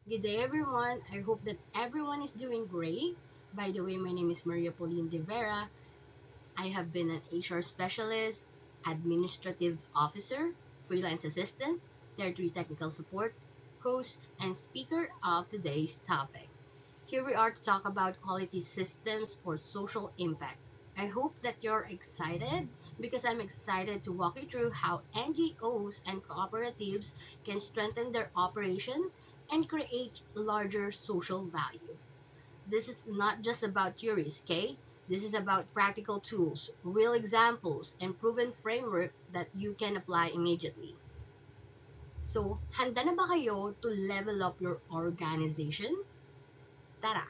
Good day, everyone. I hope that everyone is doing great. By the way, my name is Maria Pauline De Vera. I have been an HR specialist, administrative officer, freelance assistant, tier 3 technical support, host, and speaker of today's topic. Here we are to talk about quality systems for social impact. I hope that you're excited because I'm excited to walk you through how NGOs and cooperatives can strengthen their operation and create larger social value. This is not just about theories, okay? This is about practical tools, real examples, and proven framework that you can apply immediately. So, handa na ba kayo to level up your organization? Tara,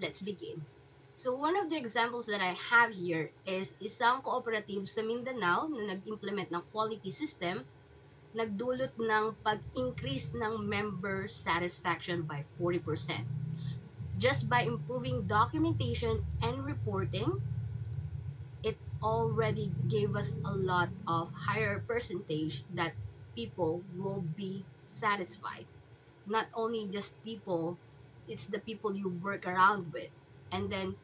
let's begin. So one of the examples that I have here is isang cooperative sa Mindanao na nag-implement ng quality system, nagdulot ng pag-increase ng member satisfaction by 40%. Just by improving documentation and reporting, it already gave us a lot of higher percentage that people will be satisfied. Not only just people, it's the people you work around with. And then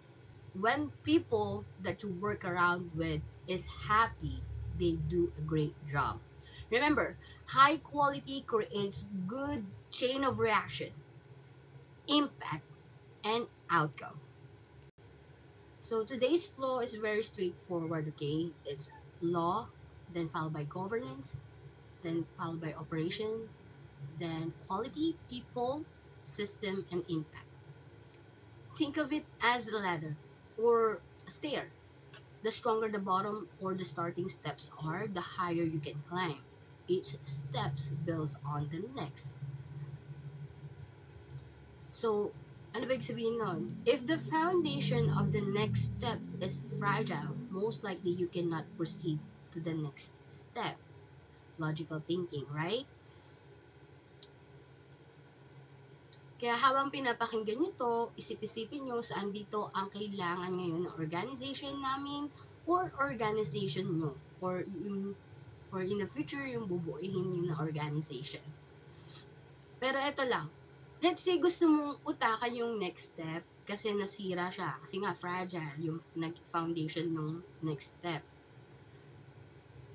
when people that you work around with is happy, they do a great job. Remember, high quality creates good chain of reaction, impact, and outcome. So today's flow is very straightforward, okay? It's law, then followed by governance, then followed by operation, then quality, people, system, and impact. Think of it as a ladder or a stair. The stronger the bottom or the starting steps are, the higher you can climb. Each step builds on the next. So, ano ba ibig sabihin nun? If the foundation of the next step is fragile, most likely you cannot proceed to the next step. Logical thinking, right? Kaya habang pinapakinggan nyo to, isip-isipin nyo saan dito ang kailangan ngayon ng organization namin or organization nyo or yung or in the future yung bubuuin nyo na organization. Pero eto lang, let's say gusto mong utakan yung next step kasi nasira siya, kasi nga fragile yung foundation ng next step.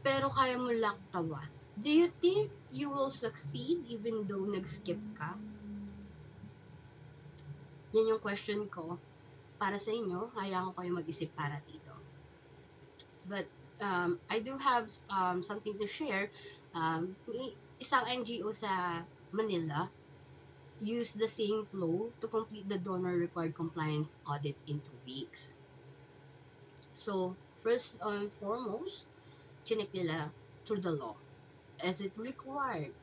Pero kaya mo laktawan. Do you think you will succeed even though nag-skip ka? Yan yung question ko para sa inyo. Hayaan ko kayo mag-isip para dito. But I do have something to share. Isang NGO sa Manila use the same flow to complete the donor required compliance audit in 2 weeks. So, first and foremost, chinek nila through the law. Is it required?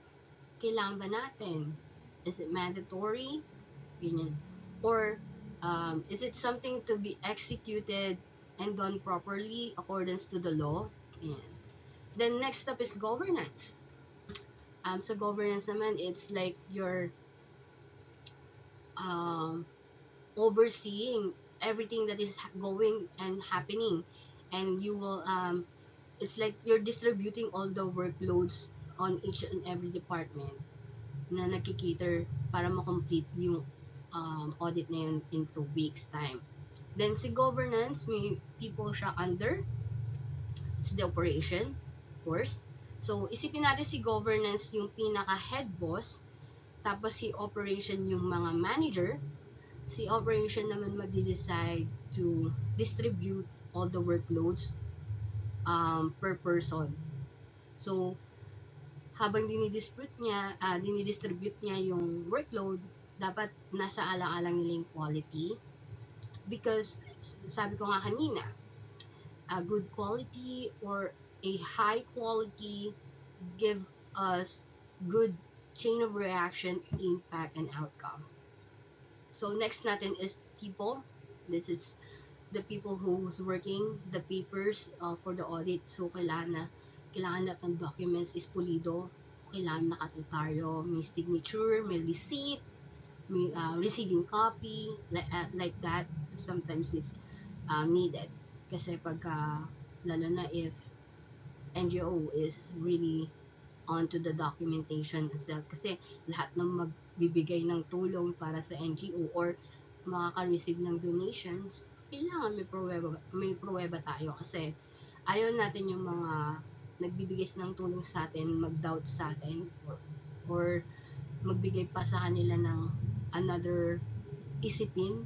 Kailangan ba natin? Is it mandatory? Ganyan. Or is it something to be executed and done properly accordance to the law? Ganyan. Then next step is governance. So governance naman, it's like your um, overseeing everything that is going and happening, and you will it's like you're distributing all the workloads on each and every department na nagkikater para ma-complete yung audit na yun in 2 weeks time. Then si governance, may people siya under. It's the operation, of course. So isipin natin si governance yung pinaka head boss, tapos si operation yung mga manager. Si operation naman magde-decide to distribute all the workloads per person. So, habang dinidistribute niya yung workload, dapat nasa alang-alang nila yung quality. Because, sabi ko nga kanina, a good quality or a high quality give us good chain of reaction, impact, and outcome. So next natin is people. This is the people who's working the papers for the audit. So kailangan lahat ng documents is pulido. Kailangan nakatutaryo, may signature, may receipt, may receiving copy, like that. Sometimes it's needed. Kasi pagka, lalo na if NGO is really onto the documentation itself. Kasi lahat ng magbibigay ng tulong para sa NGO or makaka-receive ng donations, kailangan may pruweba tayo kasi ayaw natin yung mga nagbibigay ng tulong sa atin, mag-doubt sa atin or magbigay pa sa kanila ng another isipin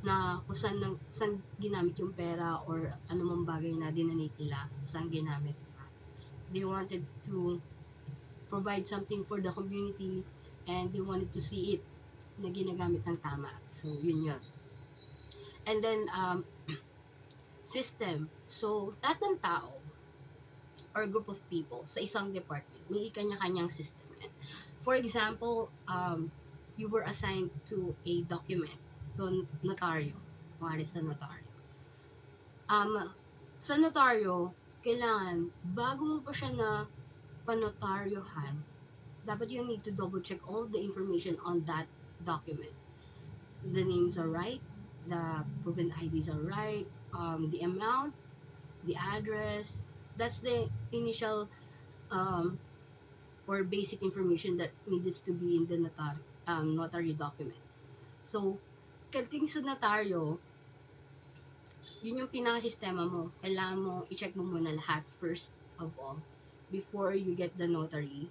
na kung saan ginamit yung pera or anumang bagay na dinonate nila, saan ginamit. They wanted to provide something for the community and they wanted to see it na ginagamit ng tama. So, yun yun. And then, system. So, lahat ng tao or group of people sa isang department, may kanya-kanyang system. For example, you were assigned to a document. So, notaryo. Kumari sa notaryo. Sa notaryo, kailangan, bago mo pa siya na panotaryohan, dapat you need to double check all the information on that document. The names are right, the proven IDs are right, the amount, the address, that's the initial or basic information that needs to be in the notary document. So, pagdating sa notaryo, yun yung pinaka-sistema mo. Kailangan mo, i-check mo muna lahat first of all before you get the notary.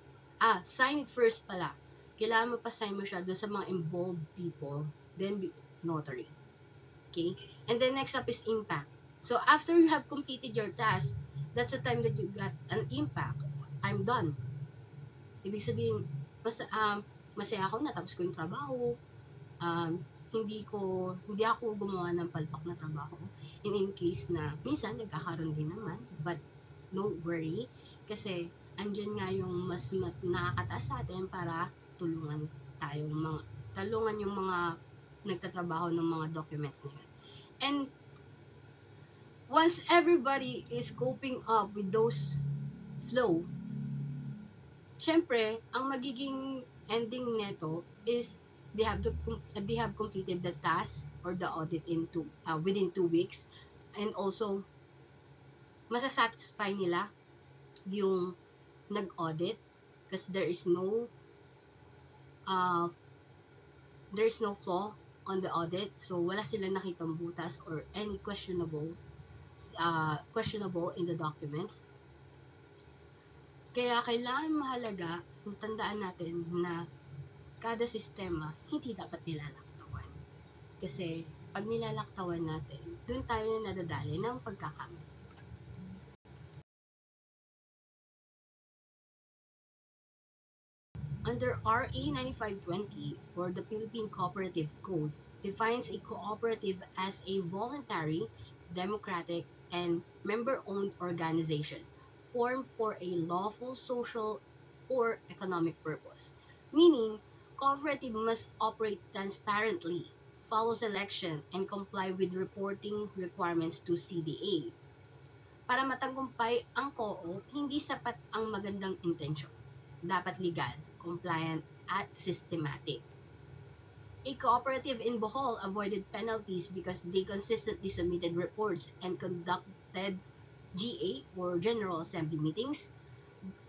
Sign it first pala. Kailangan mo pa-sign mo siya doon sa mga involved people, then notary. Okay? And then next up is impact. So, after you have completed your task, that's the time that you got an impact. I'm done. Ibig sabihin, masaya ako, natapos ko yung trabaho, hindi ako gumawa ng palpak na trabaho. In case na, minsan, nagkakaroon din naman, but don't worry, kasi, andyan nga yung mas nakakataas sa atin para tulungan yung mga nagtatrabaho ng mga documents na yun. And, once everybody is coping up with those flow, syempre, ang magiging ending neto is they have completed the task or the audit within 2 weeks, and also masasatisfy nila yung nag-audit because there's no flaw on the audit, so wala silang nakitang butas or any questionable in the documents. Kaya kailangan mahalaga, tandaan natin na kada sistema, hindi dapat nilalaktawan. Kasi, pag nilalaktawan natin, doon tayo nadadali ng pagkakamali. Under RA 9520, or the Philippine Cooperative Code, defines a cooperative as a voluntary, democratic, and member-owned organization formed for a lawful social or economic purpose. Meaning, cooperative must operate transparently, follow selection, and comply with reporting requirements to CDA. Para matagumpay ang co-op, hindi sapat ang magandang intensyon. Dapat legal, compliant, at systematic. A cooperative in Bohol avoided penalties because they consistently submitted reports and conducted GA or General Assembly meetings,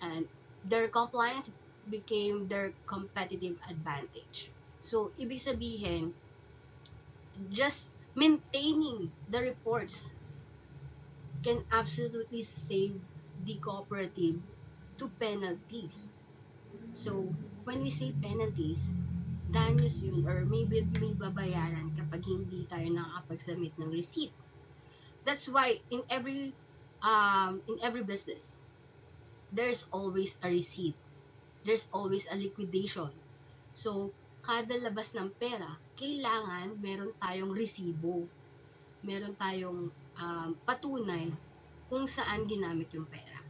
and their compliance became their competitive advantage. So, ibig sabihin, just maintaining the reports can absolutely save the cooperative to penalties. So, when we say penalties, danyos yun or maybe may babayaran kapag hindi tayo nakakapag-submit ng receipt. That's why in every business, there's always a receipt. There's always a liquidation. So, kada labas ng pera, kailangan meron tayong resibo. Meron tayong patunay kung saan ginamit yung pera.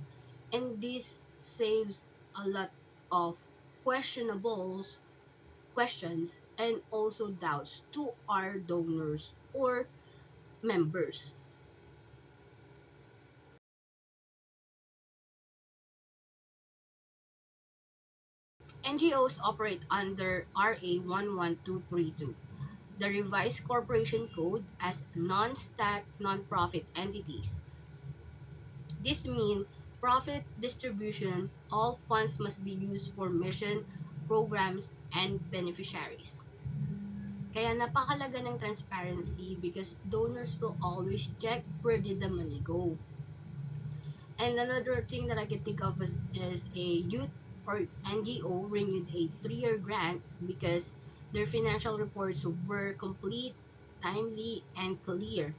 And this saves a lot of questions and also doubts to our donors or members. NGOs operate under RA 11232, the revised corporation code, as non-stat non-profit entities. This means profit distribution, all funds must be used for mission, programs, and beneficiaries. Kaya napakalaga ng transparency because donors will always check where did the money go. And another thing that I can think of is a youth or NGO renewed a 3-year grant because their financial reports were complete, timely, and clear.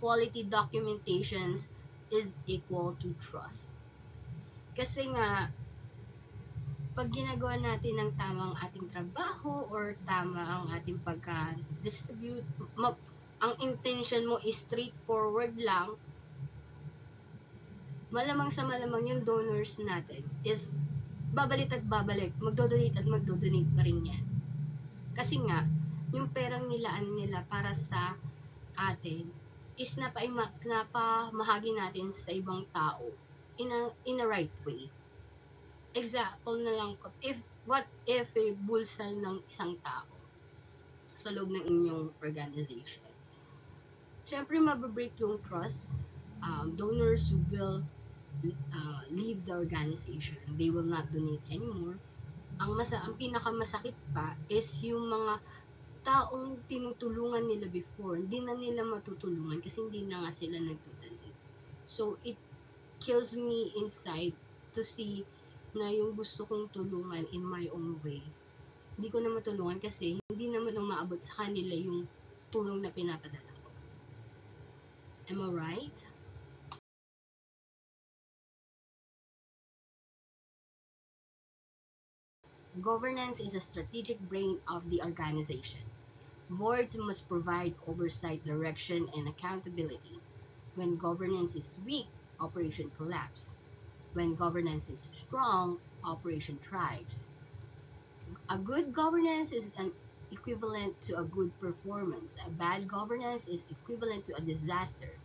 Quality documentations is equal to trust. Kasi nga, pag ginagawa natin ng tamang ating trabaho or tama ang ating pagka-distribute, ang intention mo is straightforward lang, malamang sa malamang yung donors natin is babalik at babalik, magdodonate at magdodonate pa rin yan. Kasi nga, yung perang nilaan nila para sa atin is napamahagi natin sa ibang tao in a right way. Example na lang, what if a bulsa ng isang tao sa loob ng inyong organization? Siyempre, mababreak yung trust. Donors will leave the organization. They will not donate anymore. Ang pinakamasakit pa is yung mga taong tinutulungan nila before, hindi na nila matutulungan kasi hindi na nga sila nagtutulungan. So, it kills me inside to see na yung gusto kong tulungan in my own way, hindi ko na matulungan kasi hindi naman umaabot sa kanila yung tulong na pinapadala ko. Am I right? Governance is a strategic brain of the organization. Boards must provide oversight, direction, and accountability. When governance is weak, operation collapses. When governance is strong, operation thrives. A good governance is an equivalent to a good performance. A bad governance is equivalent to a disaster.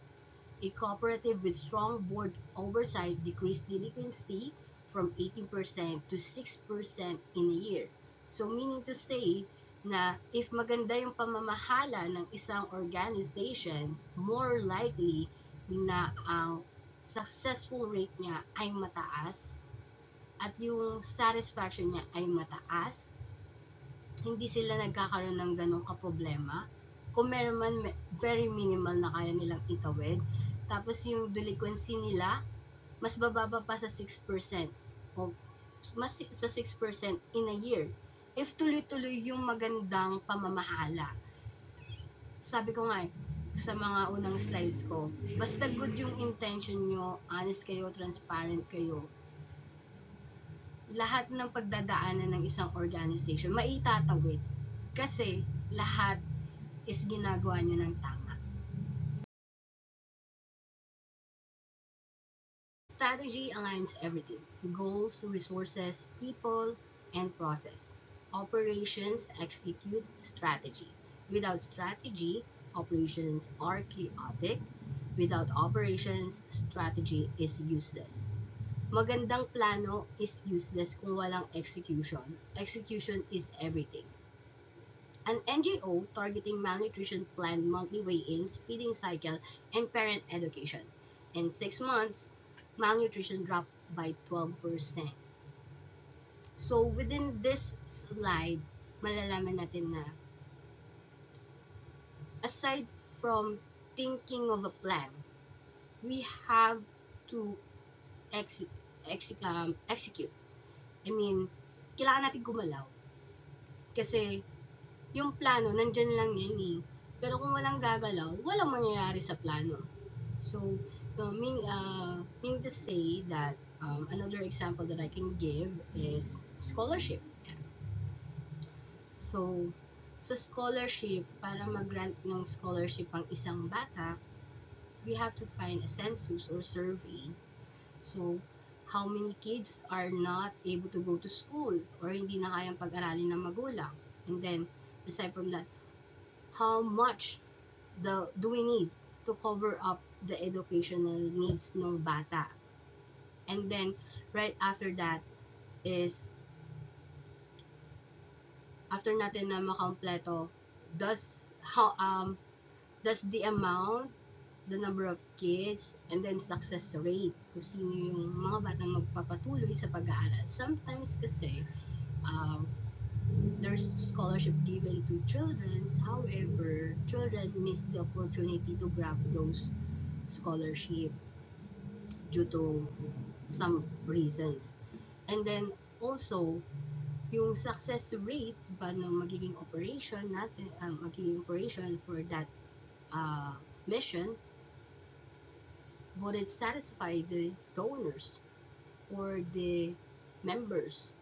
A cooperative with strong board oversight decreased delinquency from 18% to 6% in a year. So meaning to say na if maganda yung pamamahala ng isang organization, more likely na ang successful rate niya ay mataas at yung satisfaction niya ay mataas. Hindi sila nagkakaroon ng ganong kaproblema. Kung meron man, very minimal na kaya nilang itawid. Tapos yung delinquency nila, mas bababa pa sa 6% o mas sa 6% in a year. If tuloy-tuloy yung magandang pamamahala. Sabi ko nga sa mga unang slides ko, basta good yung intention nyo, honest kayo, transparent kayo, lahat ng pagdadaanan ng isang organization maitatawid kasi lahat is ginagawa nyo ng tama. Strategy aligns everything: goals, resources, people, and process. Operations execute strategy. Without strategy, operations are chaotic. Without operations, strategy is useless. Magandang plano is useless kung walang execution. Execution is everything. An NGO targeting malnutrition planned monthly weigh-ins, feeding cycle, and parent education. In 6 months, malnutrition dropped by 12%. So within this slide, malalaman natin na aside from thinking of a plan, we have to execute. I mean, kailangan natin gumalaw. Kasi, yung plano, nandyan lang yan eh. Pero kung walang gagalaw, walang mangyayari sa plano. So, meaning to say that another example that I can give is scholarship. So, sa scholarship, para mag-grant ng scholarship ang isang bata, we have to find a census or survey. So, how many kids are not able to go to school or hindi na kayang pag-aralin ng magulang? And then, aside from that, how much do we need to cover up the educational needs ng bata? And then, right after that is, after natin na makompleto, does the amount the number of kids, and then success rate, kung sino yung mga batang magpapatuloy sa pag-aaral. Sometimes kasi, there's scholarship given to children, however, children miss the opportunity to grab those scholarship due to some reasons. And then, also, yung success rate ba ng magiging operation natin, magiging operation for that mission, would it satisfy the donors or the members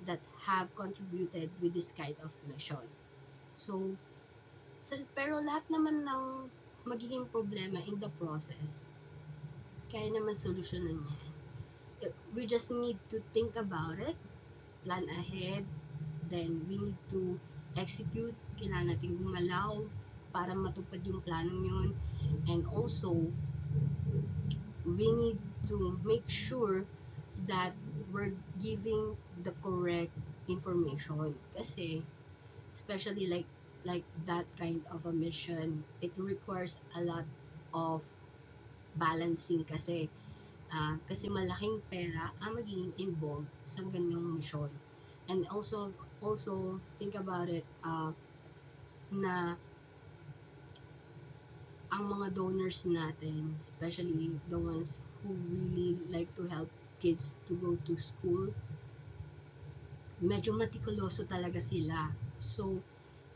that have contributed with this kind of mission? So, pero lahat naman ng magiging problema in the process, kaya naman solusyonan yan. We just need to think about it, plan ahead, then we need to execute, kailangan natin gumalaw para matupad yung planong yun, and also we need to make sure that we're giving the correct information, kasi especially like that kind of a mission, it requires a lot of balancing, kasi malaking pera ang magiging involved sa ganyang mission. And also think about it, na ang mga donors natin, especially the ones who really like to help kids to go to school, medyo matikuloso talaga sila. So,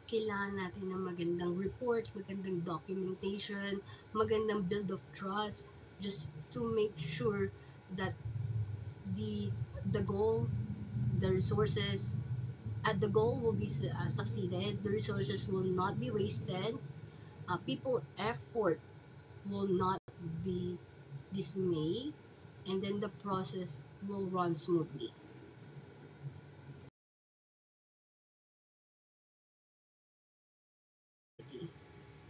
kailangan natin ng magandang report, magandang documentation, magandang build of trust, just to make sure that the goal, the resources, the goal will be succeeded, the resources will not be wasted, people effort will not be dismayed, and then the process will run smoothly.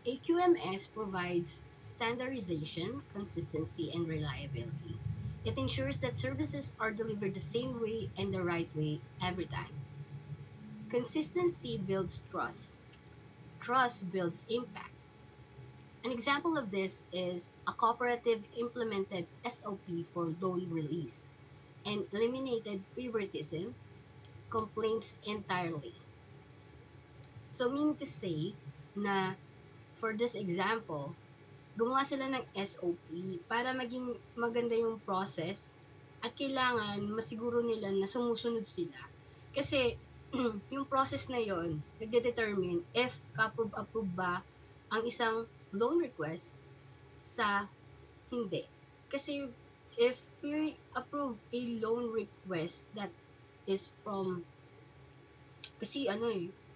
AQMS provides standardization, consistency, and reliability. It ensures that services are delivered the same way and the right way every time. Consistency builds trust. Trust builds impact. An example of this is a cooperative implemented SOP for loan release and eliminated favoritism complaints entirely. So, meaning to say na for this example, gumawa sila ng SOP para maging maganda yung process at kailangan masiguro nila na sumusunod sila. Kasi yung process na yon nagde-determine if ka-approve ba ang isang loan request sa hindi. Kasi if we approve a loan request that is from, kasi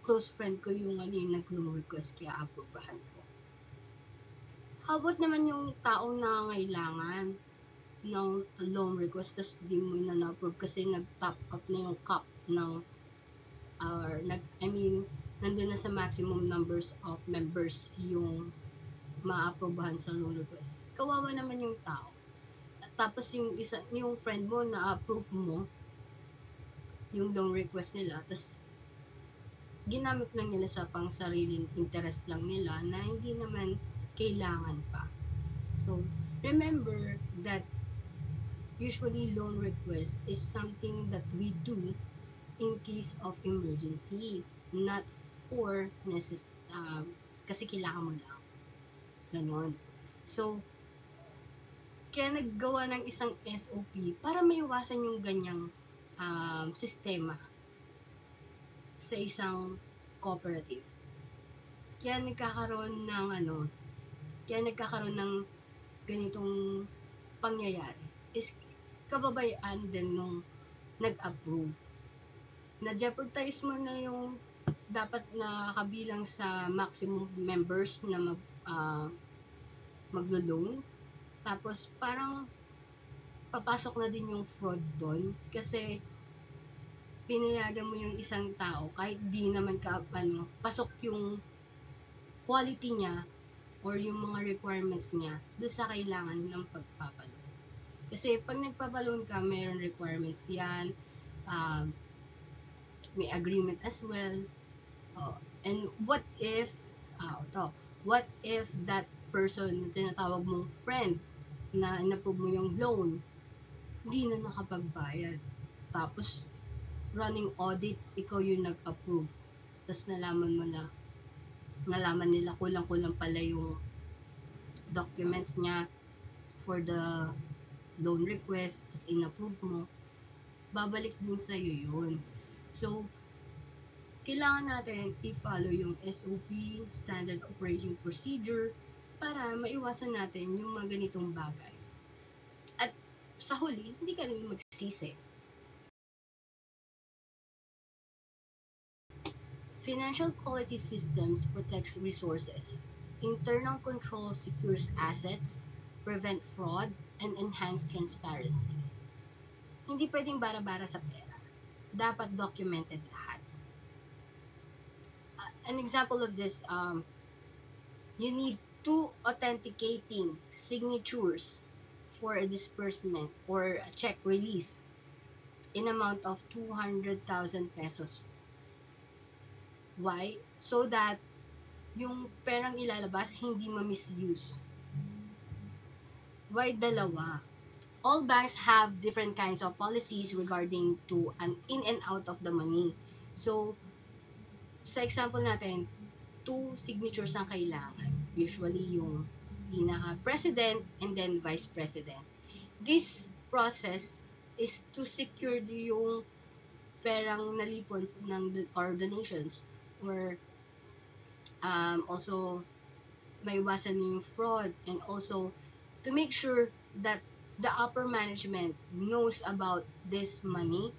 close friend ko yung nag-loan request kaya approvehan ko. How about naman yung taong nangangailangan ng loan request tapos di mo na na-approve kasi nag-top up na yung cap ng nandun na sa maximum numbers of members yung ma-approvehan sa loan request. Kawawa naman yung tao. At tapos yung friend mo na-approve mo yung loan request nila, tapos ginamit lang nila sa pang sariling interest lang nila na hindi naman kailangan pa. So, remember that usually loan request is something that we do in case of emergency, not for kasi kailangan mo lang. Ganon. So, kaya naggawa ng isang SOP para maiwasan yung ganyang sistema sa isang cooperative. Kaya nagkakaroon ng ganitong pangyayari is kababayaan din nung nag-approve. Na-jeopardize mo na yung dapat na kabilang sa maximum members na maglo-loan. Tapos parang papasok na din yung fraud doon kasi pinayagan mo yung isang tao kahit di naman pasok yung quality niya or yung mga requirements niya doon sa kailangan ng pagpapaloan. Kasi pag nagpapaloan ka, mayroon requirements yan, may agreement as well. And what if that person na tinatawag mong friend na in-approve mo yung loan, hindi na nakapagbayad. Tapos, running audit, ikaw yung nag-approve. Tapos nalaman nila kulang-kulang pala yung documents niya for the loan request, tapos in-approve mo, babalik din sa'yo yun. So, kailangan natin i-follow yung SOP, Standard Operating Procedure, para maiwasan natin yung mga ganitong bagay. At sa huli, hindi ka rin magsisi. Financial quality systems protects resources. Internal control secures assets, prevent fraud, and enhance transparency. Hindi pwedeng bara-bara sa pera. Dapat documented lahat. An example of this, you need 2 authenticating signatures for a disbursement or a check release in amount of 200,000 pesos. Why? So that yung perang ilalabas hindi ma-misuse. Why dalawa? All banks have different kinds of policies regarding to an in and out of the money. So, sa example natin, 2 signatures ang kailangan. Usually yung pinaka-president and then vice president. This process is to secure yung perang nalipon ng or donations or also maiwasan yung fraud and also to make sure that the upper management knows about this money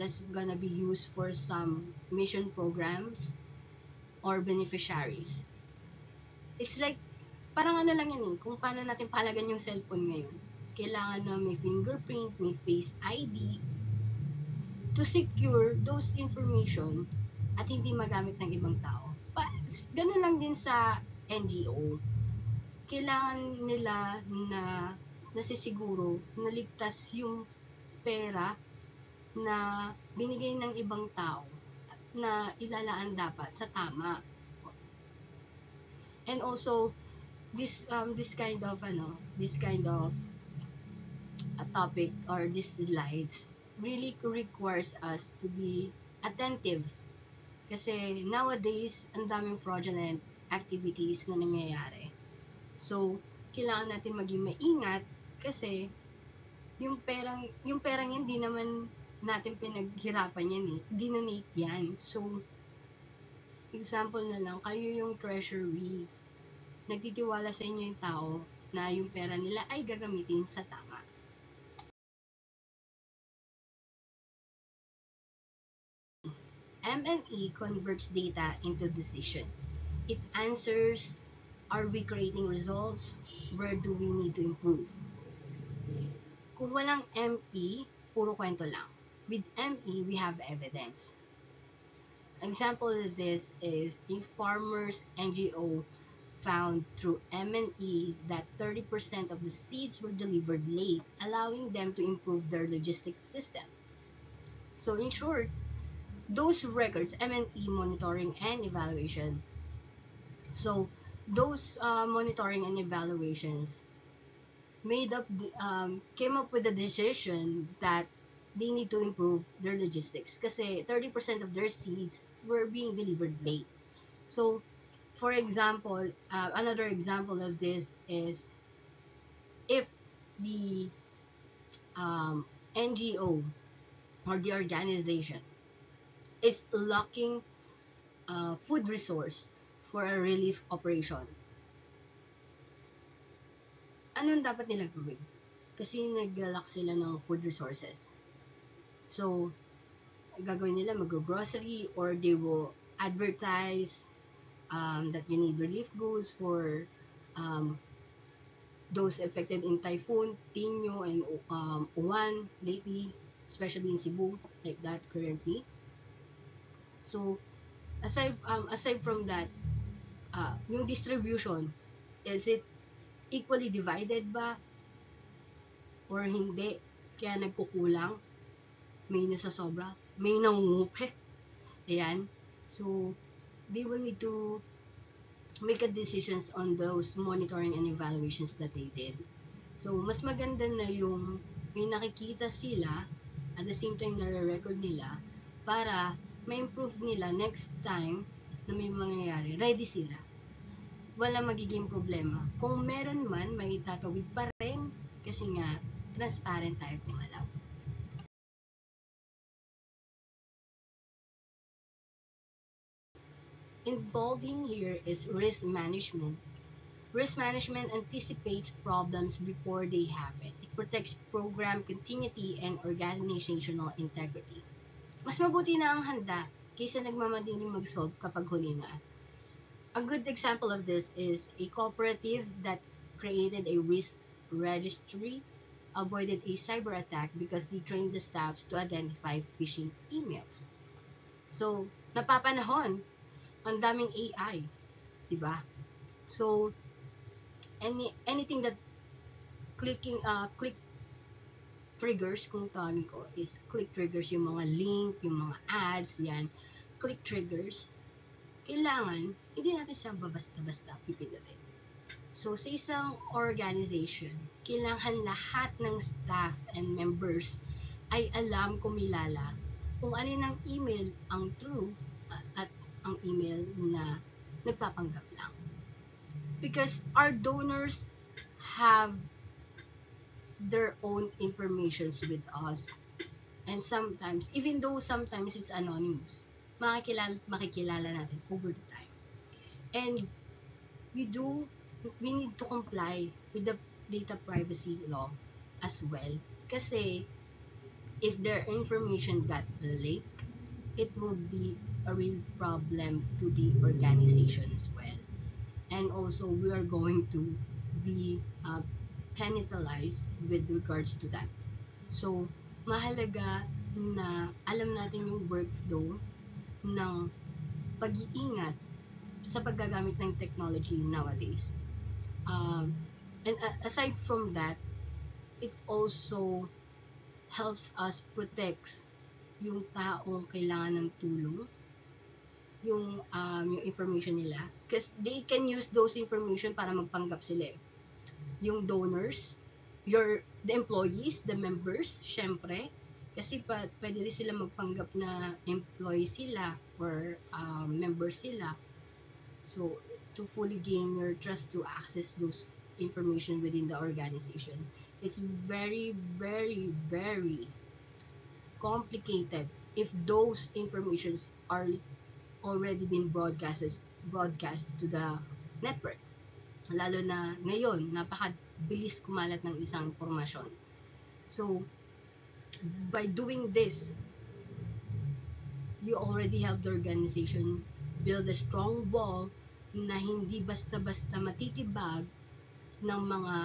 that's gonna be used for some mission programs or beneficiaries. It's like, parang ano lang yan kung paano natin palagan yung cellphone ngayon. Kailangan na may fingerprint, may face ID to secure those information at hindi magamit ng ibang tao. Ganun lang din sa NGO. Kailangan nila na nasisiguro na ligtas yung pera na binigay ng ibang tao na ilalaan dapat sa tama. And also this kind of a topic or these slides really requires us to be attentive kasi nowadays ang daming fraudulent activities na nangyayari. So, kailangan natin maging maingat kasi yung perang yan, di naman natin pinaghirapan yan dinonate yan. So, example na lang, kayo yung treasury. Nagtitiwala sa inyo yung tao na yung pera nila ay gagamitin sa tama. M&E converts data into decision. It answers, are we creating results? Where do we need to improve? Kung walang ME, puro kwento lang. With ME, we have evidence. Example of this is a farmer's NGO found through M&E that 30% of the seeds were delivered late, allowing them to improve their logistics system. So in short, those records, M&E monitoring and evaluation. So those monitoring and evaluations came up with a decision that they need to improve their logistics kasi 30% of their seeds were being delivered late. So, for example, another example of this is if the NGO or the organization is lacking food resource for a relief operation, anong dapat nilang gawin? Kasi naglalak sila ng food resources. So, gagawin nila, mag-grocery or they will advertise that you need relief goods for those affected in Typhoon, Tinyo, and Uwan lately, especially in Cebu, like that currently. So, aside from that, yung distribution, is it equally divided ba? Or hindi? Kaya nagkukulang? May nasasobra? May nangungupe? Ayan. So, they will need to make a decisions on those monitoring and evaluations that they did. So, mas maganda na yung may nakikita sila at the same time nare-record nila para ma-improve nila next time na may mangyayari, ready sila. Wala magiging problema. Kung meron man, may tatawid pa rin kasi nga transparent tayo kung alam. Involving here is risk management. Risk management anticipates problems before they happen. It protects program continuity and organizational integrity. Mas mabuti na ang handa kaysa nagmamadaling mag-solve kapag huli na. A good example of this is a cooperative that created a risk registry avoided a cyber attack because they trained the staff to identify phishing emails. So, napapanahon, ang daming AI, di ba? So, anything that click triggers, kung tawagin ko, is click triggers, yung mga link, yung mga ads, yan, click triggers, kailangan, hindi natin siya basta-basta pipindutin. So, sa isang organization, kailangan lahat ng staff and members ay alam, kumilala, kung alin ang email ang true at ang email na nagpapanggap lang. Because our donors have their own informations with us. And sometimes, even though sometimes it's anonymous, makikilala natin over the time. And we need to comply with the data privacy law as well. Kasi if their information got leaked, it will be a real problem to the organization as well. And also, we are going to be penalized with regards to that. So, mahalaga na alam natin yung workflow ng pag-iingat sa paggagamit ng technology nowadays. And aside from that, it also helps us protect yung taong kailangan ng tulong, yung information nila. Because they can use those information para magpanggap sila. Yung donors, the employees, the members, syempre, kasi pwede rin sila magpanggap na employee sila or member sila. So, to fully gain your trust to access those information within the organization, it's very, very, very complicated if those informations are already been broadcast to the network. Lalo na ngayon, napakabilis kumalat ng isang impormasyon. So, by doing this, you already help the organization build a strong wall na hindi basta-basta matitibag ng mga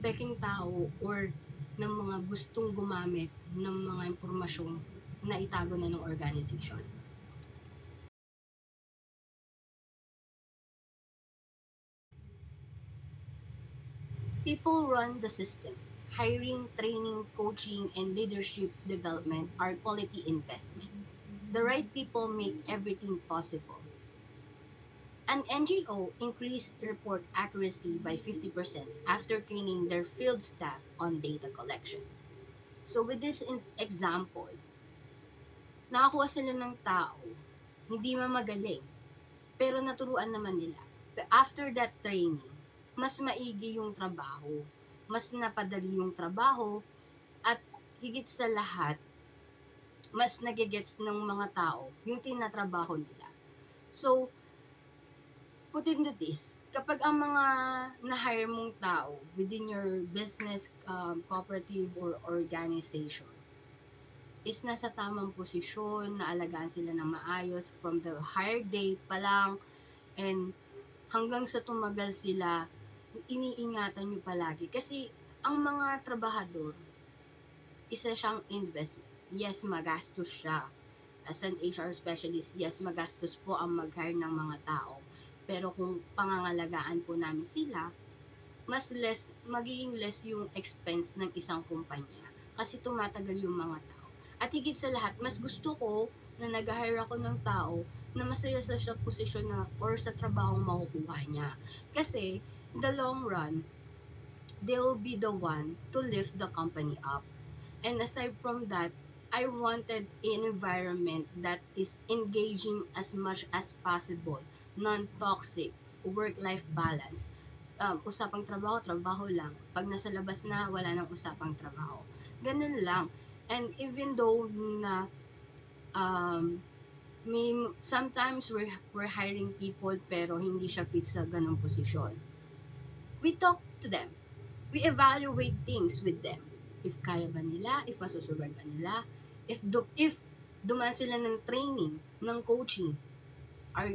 peking tao or ng mga gustong gumamit ng mga impormasyon na itago na ng organization. People run the system. Hiring, training, coaching, and leadership development are quality investment. The right people make everything possible. An NGO increased report accuracy by 50% after training their field staff on data collection. So with this example, nakakuha sila ng tao, hindi mamagaling, pero naturuan naman nila. But after that training, mas maigi yung trabaho, mas napadali yung trabaho, at higit sa lahat, mas nagigets ng mga tao yung tinatrabaho nila. So, put into this, kapag ang mga na-hire mong tao within your business, cooperative, or organization is nasa tamang posisyon, naalagaan sila ng maayos from the hire date pa lang, and hanggang sa tumagal sila, iniingatan nyo palagi. Kasi ang mga trabahador, isa siyang investment. Yes, magastos siya. As an HR specialist, yes, magastos po ang mag-hire ng mga tao. Pero kung pangangalagaan po namin sila, magiging less yung expense ng isang kumpanya. Kasi tumatagal yung mga tao. At higit sa lahat, mas gusto ko na nag-hire ako ng tao na masaya sa posisyon na or sa trabahong makukuha niya. Kasi, in the long run, they'll be the one to lift the company up. And aside from that, I wanted an environment that is engaging as much as possible, non-toxic, work-life balance. Usapang trabaho, trabaho lang. Pag nasa labas na, wala nang usapang trabaho. Ganun lang. And even though na um, may, sometimes we're hiring people pero hindi siya fit sa ganung posisyon. We talk to them. We evaluate things with them. If kaya ba nila, if masusurvive ba nila, if duman sila ng training, ng coaching, are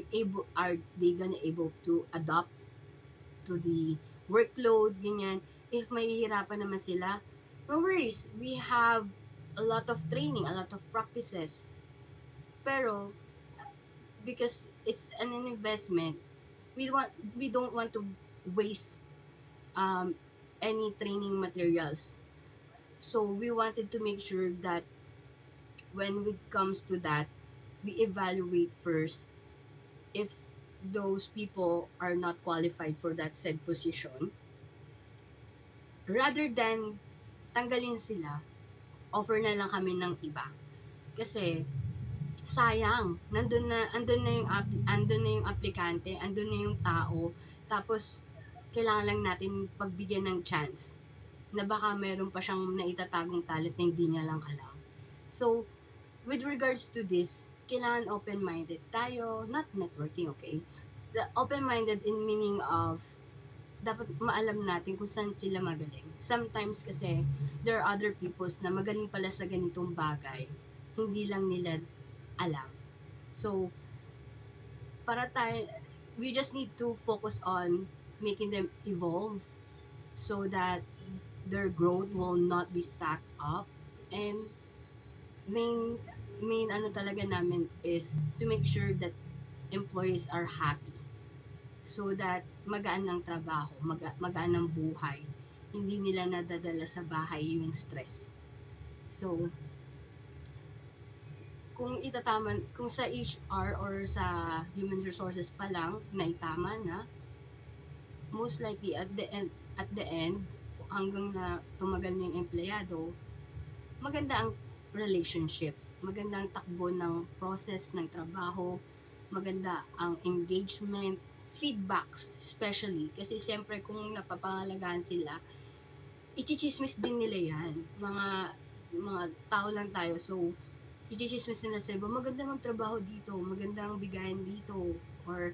they gonna able to adapt to the workload, ganyan. If mahihirapan naman sila, no worries. We have a lot of training, a lot of practices. Pero because it's an investment, we don't want to waste um, any training materials. So we wanted to make sure that when it comes to that, we evaluate first if those people are not qualified for that said position. Rather than tanggalin sila, offer na lang kami ng iba. Kasi sayang, andun na yung aplikante, andun na yung tao, tapos kailangan lang natin pagbigyan ng chance na baka meron pa siyang naitatagong talent na hindi niya lang alam. So, with regards to this, kailangan open-minded tayo, not networking, okay? The open-minded in meaning of dapat maalam natin kung saan sila magaling. Sometimes kasi there are other peoples na magaling pala sa ganitong bagay, hindi lang nila alam. So, para tayo, we just need to focus on making them evolve so that their growth will not be stacked up. And main main ano talaga namin is to make sure that employees are happy so that magaan ang trabaho, magaan ang buhay. Hindi nila nadadala sa bahay yung stress. So, kung sa HR or sa human resources pa lang naitama na, most likely at the end hanggang na tumagal na yung empleyado, maganda ang relationship, maganda ang takbo ng process ng trabaho, maganda ang engagement, feedbacks especially, kasi siyempre kung napapangalagaan sila, ichichismis din nila yan, mga tao lang tayo, so ichichismis nila sa iba, maganda magtrabaho dito, magandang bigayan dito, or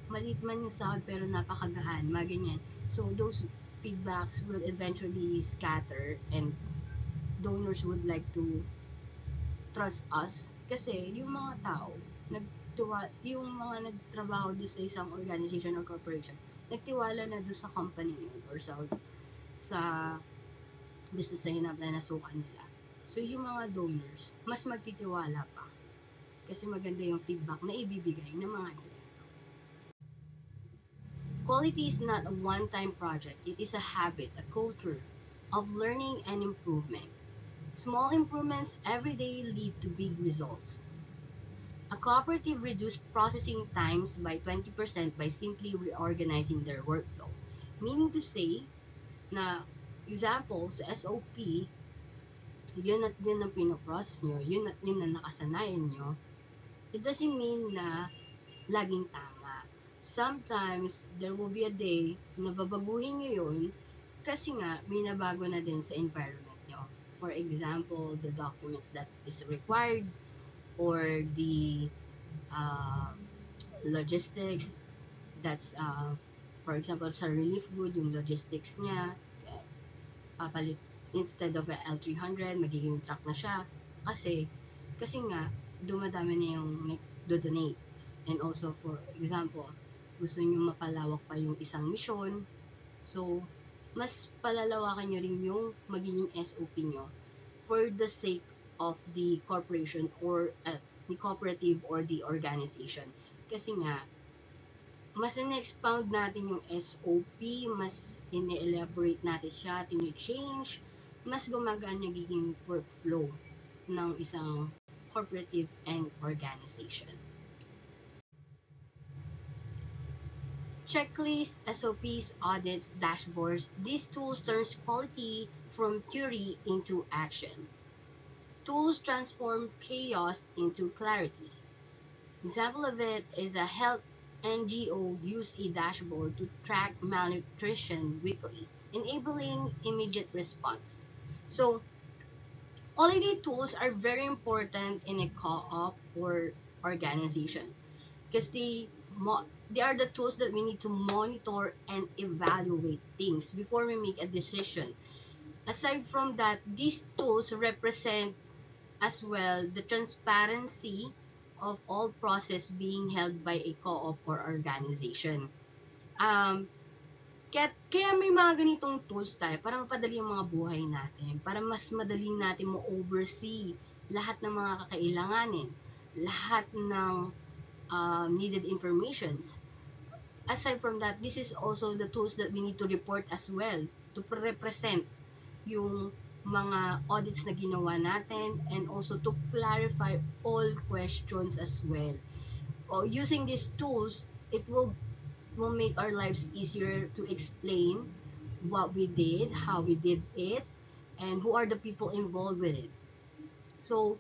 maliit man yung sahod pero napakagaan, mga ganyan. So those feedbacks will eventually scatter and donors would like to trust us kasi yung mga tao yung mga nagtrabaho doon sa isang organization or corporation, nagtiwala na doon sa company yun or sa business na hinaplanasukan nila. So yung mga donors, mas magtitiwala pa kasi maganda yung feedback na ibibigay ng mga kliyente. Quality is not a one-time project. It is a habit, a culture of learning and improvement. Small improvements every day lead to big results. A cooperative reduced processing times by 20% by simply reorganizing their workflow. Meaning to say, na example, sa SOP, yun at yun ang pinoprocess nyo, yun at yun ang nakasanayan nyo, it doesn't mean na laging tama. Sometimes, there will be a day na babaguhin nyo yun kasi nga, may nabago na din sa environment nyo. For example, the documents that is required or the uh, logistics that's for example sa relief good yung logistics niya papalit instead of a L300 magiging truck na siya kasi nga dumadami na yung do-donate. And also for example gusto niyo mapalawak pa yung isang mission, so mas palalawakan nyo rin yung magiging SOP nyo for the sake of the corporation or the cooperative or the organization. Kasi nga, mas in-expound natin yung SOP, mas in-elaborate natin siya, tini-change, mas gumagaan nagiging workflow ng isang cooperative and organization. Checklists, SOPs, audits, dashboards, these tools turns quality from theory into action. Tools transform chaos into clarity. Example of it is a health NGO used a dashboard to track malnutrition weekly, enabling immediate response. So, quality tools are very important in a co-op or organization because they are the tools that we need to monitor and evaluate things before we make a decision. Aside from that, these tools represent as well the transparency of all process being held by a co-op or organization. Um, kaya may mga ganitong tools tayo para mapadali ang mga buhay natin, para mas madali natin mo-oversee lahat ng mga kakailanganin, lahat ng needed informations. Aside from that, this is also the tools that we need to report as well to represent yung mga audits na ginawa natin and also to clarify all questions as well. Using these tools, it will make our lives easier to explain what we did, how we did it, and who are the people involved with it. So,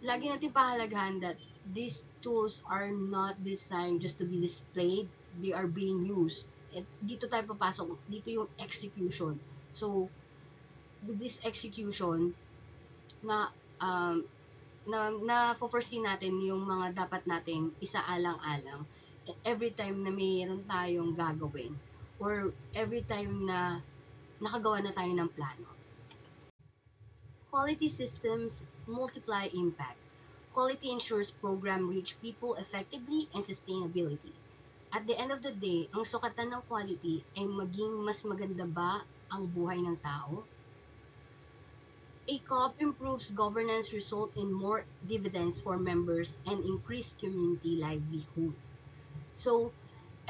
lagi natin pahalagahan that these tools are not designed just to be displayed, they are being used. At dito tayo papasok, dito yung execution. So, with this execution, na foresee natin yung mga dapat nating isaalang-alang every time na mayroon tayong gagawin or every time na nakagawa na tayo ng plano. Quality systems multiply impact. Quality ensures program reach people effectively and sustainability. At the end of the day, ang sukatan ng quality ay maging mas maganda ba ang buhay ng tao? A co-op improves governance, result in more dividends for members and increased community livelihood. So,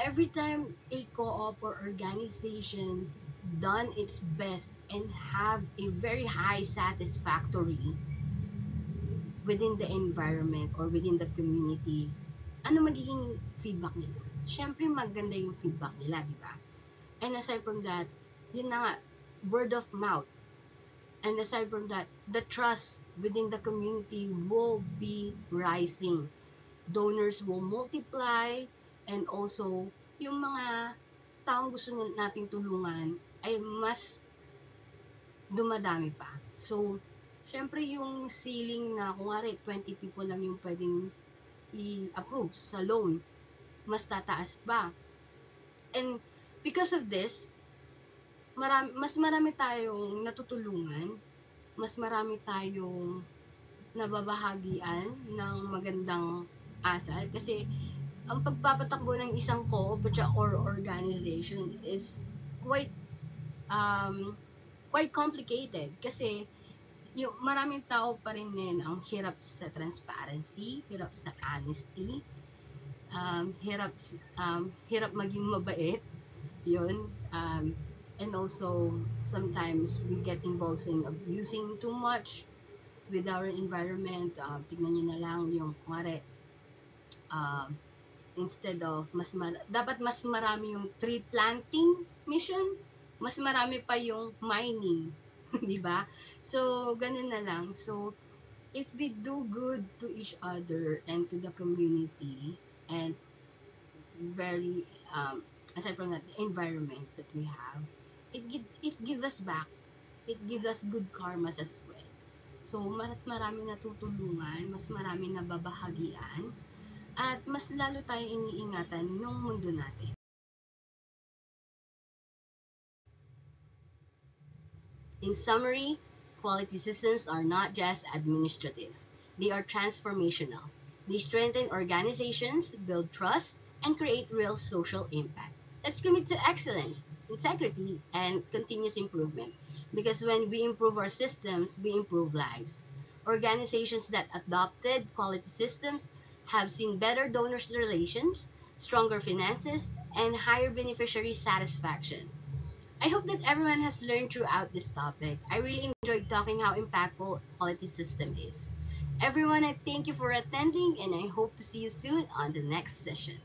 every time a co-op or organization done its best and have a very high satisfactory within the environment or within the community, ano magiging feedback nila? Siyempre, maganda yung feedback nila, di ba? And aside from that, yun na nga, word of mouth. And aside from that, the trust within the community will be rising. Donors will multiply, and also, yung mga taong gusto nating tulungan ay mas dumadami pa. So, syempre yung ceiling na kunwari 20 people lang yung pwedeng i-approve sa loan, mas tataas pa. And because of this, mas marami tayong natutulungan, mas marami tayong nababahagian ng magandang asal kasi ang pagpapatakbo ng isang co-op or organization is quite quite complicated kasi yung maraming tao pa rin ngayon ang hirap sa transparency, hirap sa honesty, hirap maging mabait, yun, and also sometimes we get involved in abusing too much with our environment. Tignan nyo na lang yung kumare, instead of dapat mas marami yung tree planting mission, mas marami pa yung mining, di ba? So ganun na lang. So if we do good to each other and to the community and very aside from that, the environment that we have, it gives us back. It gives us good karmas as well. So, mas marami natutulungan, mas marami nababahagian, at mas lalo tayo iniingatan ng mundo natin. In summary, quality systems are not just administrative. They are transformational. They strengthen organizations, build trust, and create real social impact. Let's commit to excellence, integrity, and continuous improvement. Because when we improve our systems, we improve lives. Organizations that adopted quality systems have seen better donors' relations, stronger finances, and higher beneficiary satisfaction. I hope that everyone has learned throughout this topic. I really enjoyed talking how impactful quality system is. Everyone, I thank you for attending and I hope to see you soon on the next session.